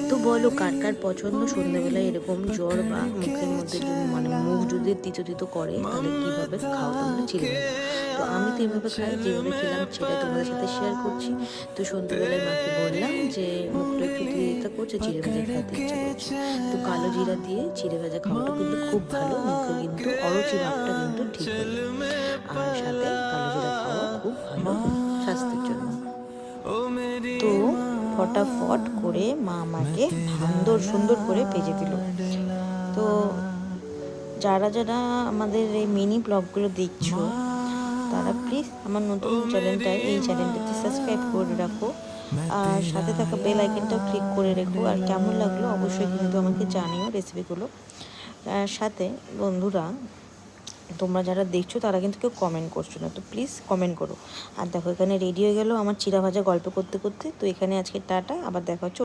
তো বলো কার কার পছন্দ সন্ধ্যাবেলায় এরকম জ্বর বা মুখের মধ্যে মানে মুখ যদি তিতো তিতো করে তাহলে কীভাবে খাও তোমরা চিড়ে ভাজা। তো আমি তো এভাবে খাই, যেভাবে খেলাম সেটাই তোমাদের সাথে শেয়ার করছি। তো সন্ধ্যাবেলায় মাকে বললাম যে মুখটা একটু তিতো তিতো করছে, চিড়ে ভাজা খেতে ইচ্ছে করছে। তো কালো জিরা দিয়ে চিড়ে ভাজা খাওয়াটা কিন্তু খুব ভালো, মুখে কিন্তু অরুচি ভাবটা কিন্তু ঠিক হয়ে যায়। আর সাথে কালো জিরা খাওয়া খুব ভালো স্বাস্থ্যের জন্য। তো ফটাফট করে মা আমাকে সুন্দর করে ভেজে দিল। তো যারা যারা আমাদের এই মিনি ব্লগগুলো দেখছো তারা প্লিজ আমার নতুন চ্যানেলটাতে সাবস্ক্রাইব করে রাখো, আর সাথে থাকা বেল আইকনটাও ক্লিক করে রেখো। আর কেমন লাগলো অবশ্যই কিন্তু আমাকে জানিও রেসিপিগুলো। সাথে বন্ধুরা তোমরা যারা দেখছো তারা কিন্তু কেউ কমেন্ট করছো না, তো প্লিজ কমেন্ট করো। আর দেখো এখানে রেডি হয়ে গেল আমার চিড়া ভাজা গল্প করতে করতে। তো এখানে আজকে টাটা, আবার দেখা হচ্ছে।